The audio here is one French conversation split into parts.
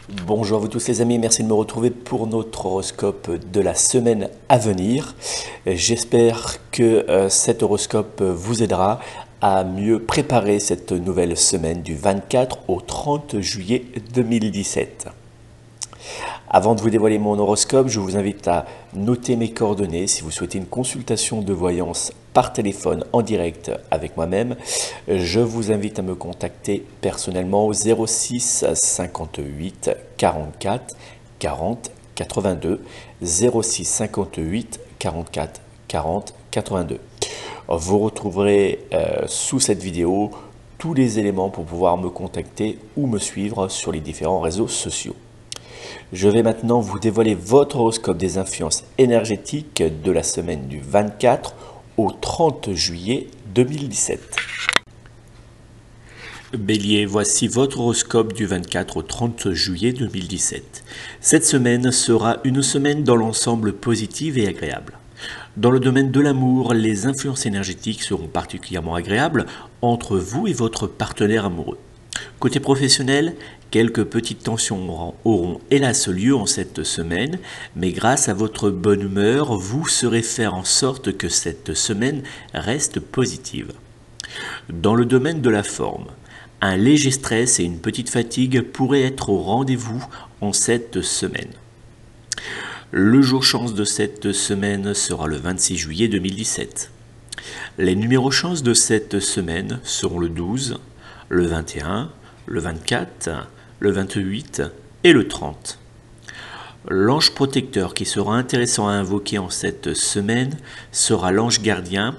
Bonjour à vous tous les amis, merci de me retrouver pour notre horoscope de la semaine à venir. J'espère que cet horoscope vous aidera à mieux préparer cette nouvelle semaine du 24 au 30 juillet 2017. Avant de vous dévoiler mon horoscope, je vous invite à noter mes coordonnées si vous souhaitez une consultation de voyance par téléphone en direct avec moi-même. Je vous invite à me contacter personnellement au 06 58 44 40 82 06 58 44 40 82. Vous retrouverez sous cette vidéo tous les éléments pour pouvoir me contacter ou me suivre sur les différents réseaux sociaux. Je vais maintenant vous dévoiler votre horoscope des influences énergétiques de la semaine du 24 au 30 juillet 2017. Bélier, voici votre horoscope du 24 au 30 juillet 2017. Cette semaine sera une semaine dans l'ensemble positive et agréable. Dans le domaine de l'amour, les influences énergétiques seront particulièrement agréables entre vous et votre partenaire amoureux. Côté professionnel, quelques petites tensions auront hélas lieu en cette semaine, mais grâce à votre bonne humeur, vous saurez faire en sorte que cette semaine reste positive. Dans le domaine de la forme, un léger stress et une petite fatigue pourraient être au rendez-vous en cette semaine. Le jour chance de cette semaine sera le 26 juillet 2017. Les numéros chance de cette semaine seront le 12, le 21, le 24, le 28 et le 30. L'ange protecteur qui sera intéressant à invoquer en cette semaine sera l'ange gardien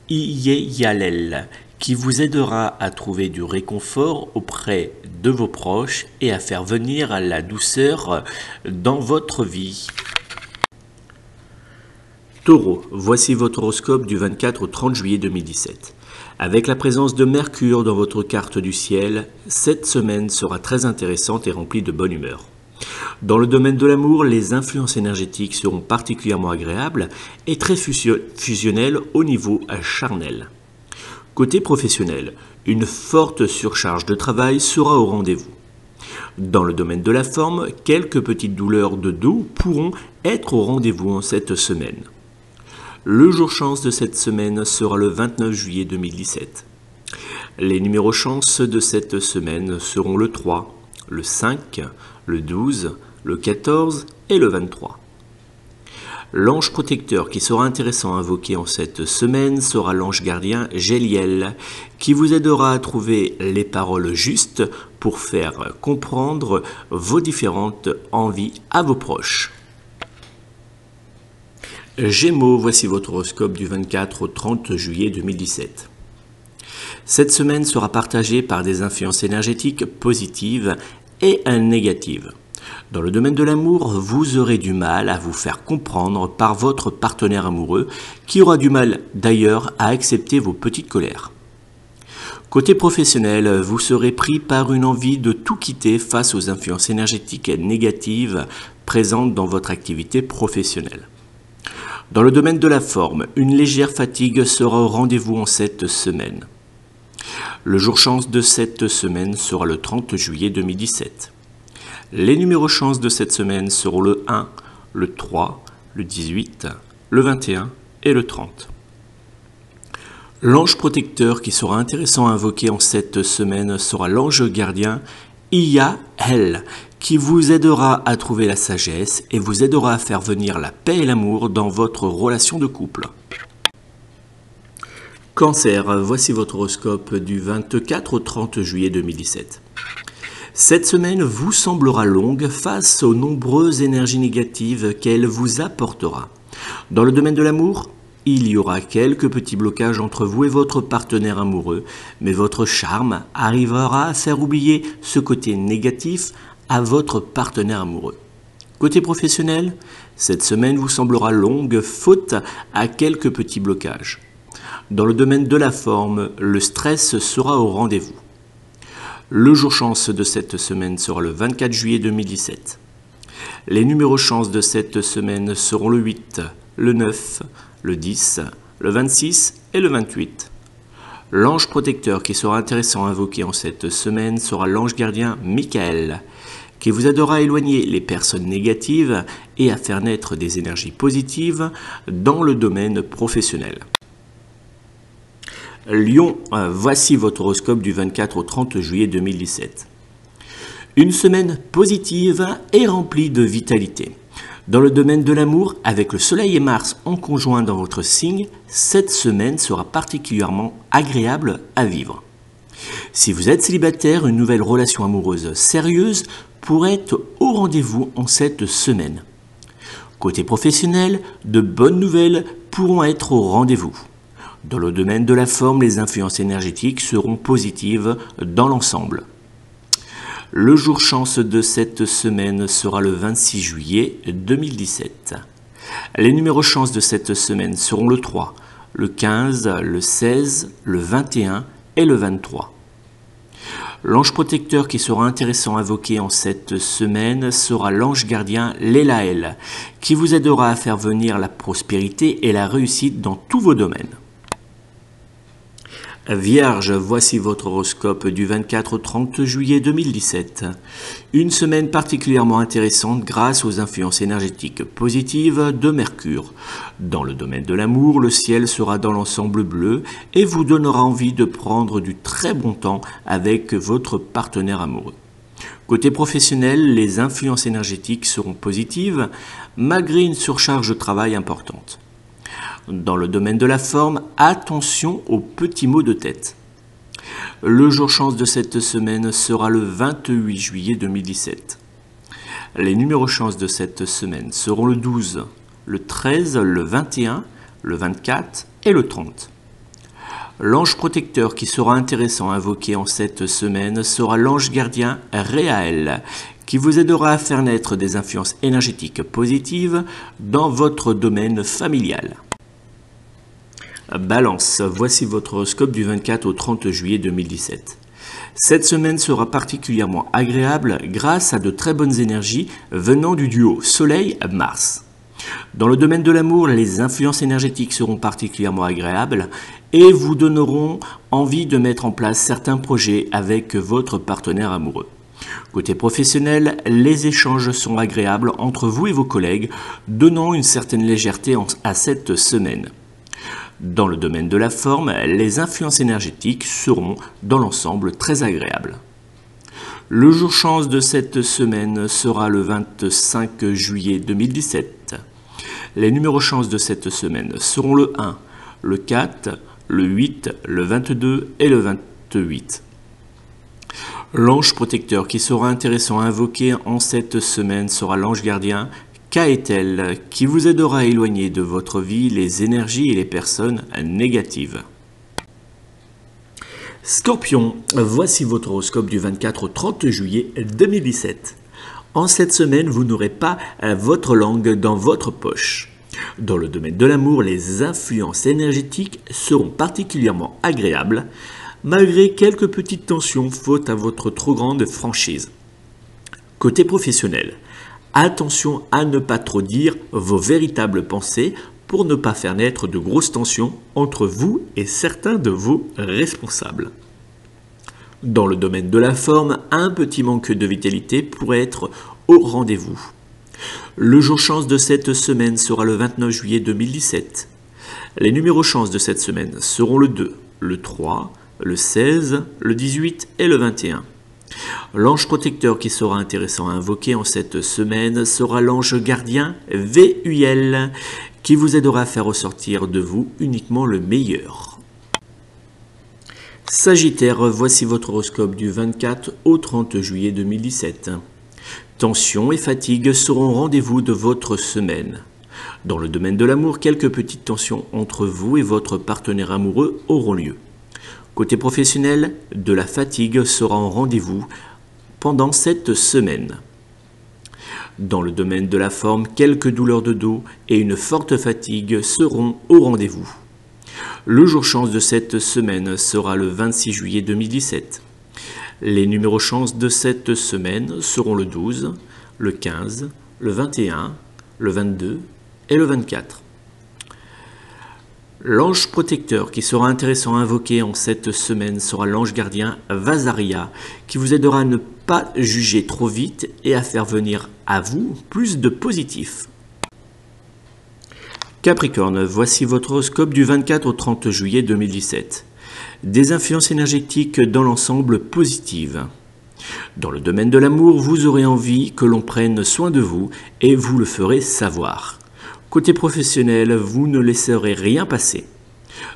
Iyeyalel, qui vous aidera à trouver du réconfort auprès de vos proches et à faire venir la douceur dans votre vie. Taureau, voici votre horoscope du 24 au 30 juillet 2017. Avec la présence de Mercure dans votre carte du ciel, cette semaine sera très intéressante et remplie de bonne humeur. Dans le domaine de l'amour, les influences énergétiques seront particulièrement agréables et très fusionnelles au niveau charnel. Côté professionnel, une forte surcharge de travail sera au rendez-vous. Dans le domaine de la forme, quelques petites douleurs de dos pourront être au rendez-vous en cette semaine. Le jour chance de cette semaine sera le 29 juillet 2017. Les numéros chance de cette semaine seront le 3, le 5, le 12, le 14 et le 23. L'ange protecteur qui sera intéressant à invoquer en cette semaine sera l'ange gardien Géliel, qui vous aidera à trouver les paroles justes pour faire comprendre vos différentes envies à vos proches. Gémeaux, voici votre horoscope du 24 au 30 juillet 2017. Cette semaine sera partagée par des influences énergétiques positives et négatives. Dans le domaine de l'amour, vous aurez du mal à vous faire comprendre par votre partenaire amoureux, qui aura du mal d'ailleurs à accepter vos petites colères. Côté professionnel, vous serez pris par une envie de tout quitter face aux influences énergétiques négatives présentes dans votre activité professionnelle. Dans le domaine de la forme, une légère fatigue sera au rendez-vous en cette semaine. Le jour chance de cette semaine sera le 30 juillet 2017. Les numéros chance de cette semaine seront le 1, le 3, le 18, le 21 et le 30. L'ange protecteur qui sera intéressant à invoquer en cette semaine sera l'ange gardien Iyael, qui vous aidera à trouver la sagesse et vous aidera à faire venir la paix et l'amour dans votre relation de couple. Cancer, voici votre horoscope du 24 au 30 juillet 2017. Cette semaine vous semblera longue face aux nombreuses énergies négatives qu'elle vous apportera. Dans le domaine de l'amour, il y aura quelques petits blocages entre vous et votre partenaire amoureux, mais votre charme arrivera à faire oublier ce côté négatif à votre partenaire amoureux. Côté professionnel, cette semaine vous semblera longue faute à quelques petits blocages. Dans le domaine de la forme, le stress sera au rendez-vous. Le jour chance de cette semaine sera le 24 juillet 2017. Les numéros chance de cette semaine seront le 8, le 9, le 10, le 26 et le 28. L'ange protecteur qui sera intéressant à invoquer en cette semaine sera l'ange gardien Michael, qui vous aidera à éloigner les personnes négatives et à faire naître des énergies positives dans le domaine professionnel. Lion, voici votre horoscope du 24 au 30 juillet 2017. Une semaine positive et remplie de vitalité. Dans le domaine de l'amour, avec le Soleil et Mars en conjoint dans votre signe, cette semaine sera particulièrement agréable à vivre. Si vous êtes célibataire, une nouvelle relation amoureuse sérieuse pourrait être au rendez-vous en cette semaine. Côté professionnel, de bonnes nouvelles pourront être au rendez-vous. Dans le domaine de la forme, les influences énergétiques seront positives dans l'ensemble. Le jour chance de cette semaine sera le 26 juillet 2017. Les numéros chance de cette semaine seront le 3, le 15, le 16, le 21 et le 23. L'ange protecteur qui sera intéressant à invoquer en cette semaine sera l'ange gardien Lélaël, qui vous aidera à faire venir la prospérité et la réussite dans tous vos domaines. Vierge, voici votre horoscope du 24 au 30 juillet 2017. Une semaine particulièrement intéressante grâce aux influences énergétiques positives de Mercure. Dans le domaine de l'amour, le ciel sera dans l'ensemble bleu et vous donnera envie de prendre du très bon temps avec votre partenaire amoureux. Côté professionnel, les influences énergétiques seront positives malgré une surcharge de travail importante. Dans le domaine de la forme, attention aux petits maux de tête. Le jour chance de cette semaine sera le 28 juillet 2017. Les numéros chance de cette semaine seront le 12, le 13, le 21, le 24 et le 30. L'ange protecteur qui sera intéressant à invoquer en cette semaine sera l'ange gardien Réaël, qui vous aidera à faire naître des influences énergétiques positives dans votre domaine familial. Balance, voici votre horoscope du 24 au 30 juillet 2017. Cette semaine sera particulièrement agréable grâce à de très bonnes énergies venant du duo Soleil-Mars. Dans le domaine de l'amour, les influences énergétiques seront particulièrement agréables et vous donneront envie de mettre en place certains projets avec votre partenaire amoureux. Côté professionnel, les échanges sont agréables entre vous et vos collègues, donnant une certaine légèreté à cette semaine. Dans le domaine de la forme, les influences énergétiques seront dans l'ensemble très agréables. Le jour chance de cette semaine sera le 25 juillet 2017. Les numéros chance de cette semaine seront le 1, le 4, le 8, le 22 et le 28. L'ange protecteur qui sera intéressant à invoquer en cette semaine sera l'ange gardien Kaetel, qui vous aidera à éloigner de votre vie les énergies et les personnes négatives. Scorpion, voici votre horoscope du 24 au 30 juillet 2017. En cette semaine, vous n'aurez pas votre langue dans votre poche. Dans le domaine de l'amour, les influences énergétiques seront particulièrement agréables, malgré quelques petites tensions faute à votre trop grande franchise. Côté professionnel, attention à ne pas trop dire vos véritables pensées pour ne pas faire naître de grosses tensions entre vous et certains de vos responsables. Dans le domaine de la forme, un petit manque de vitalité pourrait être au rendez-vous. Le jour chance de cette semaine sera le 29 juillet 2017. Les numéros chance de cette semaine seront le 2, le 3, le 16, le 18 et le 21. L'ange protecteur qui sera intéressant à invoquer en cette semaine sera l'ange gardien Véuel, qui vous aidera à faire ressortir de vous uniquement le meilleur. Sagittaire, voici votre horoscope du 24 au 30 juillet 2017. Tension et fatigue seront au rendez-vous de votre semaine. Dans le domaine de l'amour, quelques petites tensions entre vous et votre partenaire amoureux auront lieu. Côté professionnel, de la fatigue sera en rendez-vous pendant cette semaine. Dans le domaine de la forme, quelques douleurs de dos et une forte fatigue seront au rendez-vous. Le jour chance de cette semaine sera le 26 juillet 2017. Les numéros chance de cette semaine seront le 12, le 15, le 21, le 22 et le 24. L'ange protecteur qui sera intéressant à invoquer en cette semaine sera l'ange gardien Vazaria, qui vous aidera à ne pas juger trop vite et à faire venir à vous plus de positif. Capricorne, voici votre horoscope du 24 au 30 juillet 2017. Des influences énergétiques dans l'ensemble positives. Dans le domaine de l'amour, vous aurez envie que l'on prenne soin de vous et vous le ferez savoir. Côté professionnel, vous ne laisserez rien passer.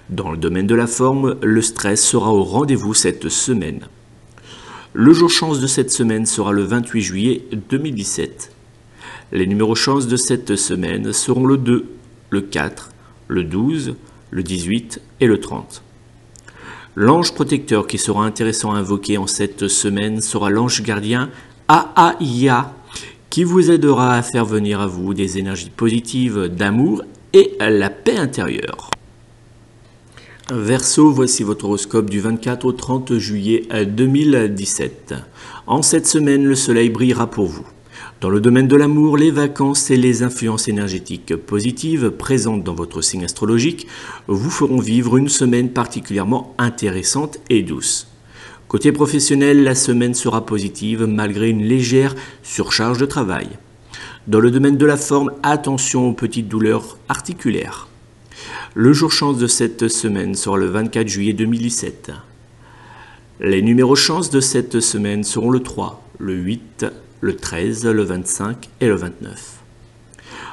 Dans le domaine de la forme, le stress sera au rendez-vous cette semaine. Le jour chance de cette semaine sera le 28 juillet 2017. Les numéros chance de cette semaine seront le 2, le 4, le 12, le 18 et le 30. L'ange protecteur qui sera intéressant à invoquer en cette semaine sera l'ange gardien Aaya, qui vous aidera à faire venir à vous des énergies positives d'amour et la paix intérieure. Verseau, voici votre horoscope du 24 au 30 juillet 2017. En cette semaine, le soleil brillera pour vous. Dans le domaine de l'amour, les vacances et les influences énergétiques positives présentes dans votre signe astrologique vous feront vivre une semaine particulièrement intéressante et douce. Côté professionnel, la semaine sera positive malgré une légère surcharge de travail. Dans le domaine de la forme, attention aux petites douleurs articulaires. Le jour chance de cette semaine sera le 24 juillet 2017. Les numéros chance de cette semaine seront le 3, le 8, le 13, le 25 et le 29.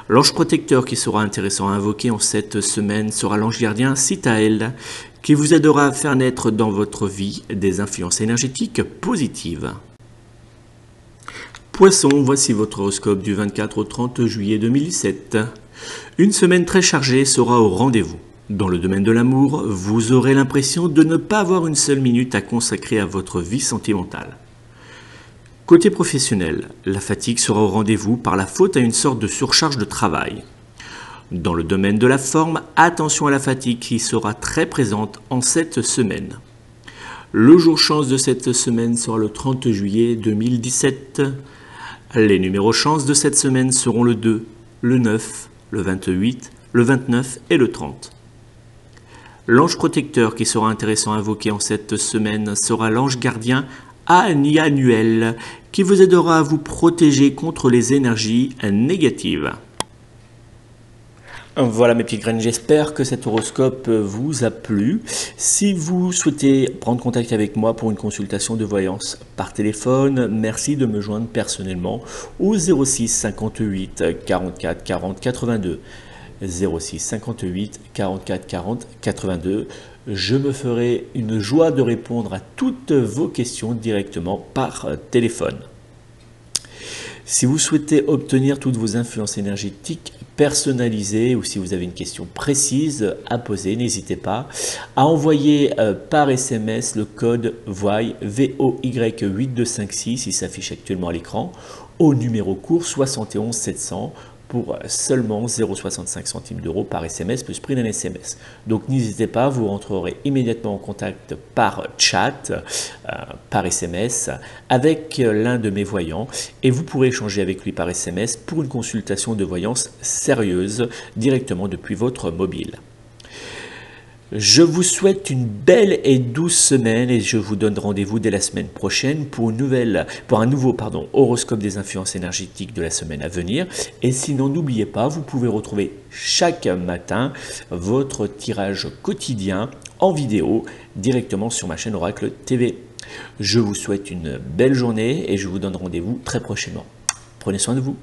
L'ange protecteur qui sera intéressant à invoquer en cette semaine sera l'ange gardien Sitaël, qui vous aidera à faire naître dans votre vie des influences énergétiques positives. Poisson, voici votre horoscope du 24 au 30 juillet 2017. Une semaine très chargée sera au rendez-vous. Dans le domaine de l'amour, vous aurez l'impression de ne pas avoir une seule minute à consacrer à votre vie sentimentale. Côté professionnel, la fatigue sera au rendez-vous par la faute à une sorte de surcharge de travail. Dans le domaine de la forme, attention à la fatigue qui sera très présente en cette semaine. Le jour chance de cette semaine sera le 30 juillet 2017. Les numéros chance de cette semaine seront le 2, le 9, le 28, le 29 et le 30. L'ange protecteur qui sera intéressant à invoquer en cette semaine sera l'ange gardien Anianuel, qui vous aidera à vous protéger contre les énergies négatives. Voilà mes petites graines, j'espère que cet horoscope vous a plu. Si vous souhaitez prendre contact avec moi pour une consultation de voyance par téléphone, merci de me joindre personnellement au 06 58 44 40 82. 06 58 44 40 82. Je me ferai une joie de répondre à toutes vos questions directement par téléphone. Si vous souhaitez obtenir toutes vos influences énergétiques personnalisées ou si vous avez une question précise à poser, n'hésitez pas à envoyer par SMS le code VOY, VOY8256, il s'affiche actuellement à l'écran, au numéro court 71 700 pour seulement 0,65 centimes d'euros par SMS plus prix d'un SMS. Donc n'hésitez pas, vous rentrerez immédiatement en contact par chat, par SMS avec l'un de mes voyants et vous pourrez échanger avec lui par SMS pour une consultation de voyance sérieuse directement depuis votre mobile. Je vous souhaite une belle et douce semaine et je vous donne rendez-vous dès la semaine prochaine pour un nouveau horoscope des influences énergétiques de la semaine à venir. Et sinon, n'oubliez pas, vous pouvez retrouver chaque matin votre tirage quotidien en vidéo directement sur ma chaîne Oracle TV. Je vous souhaite une belle journée et je vous donne rendez-vous très prochainement. Prenez soin de vous.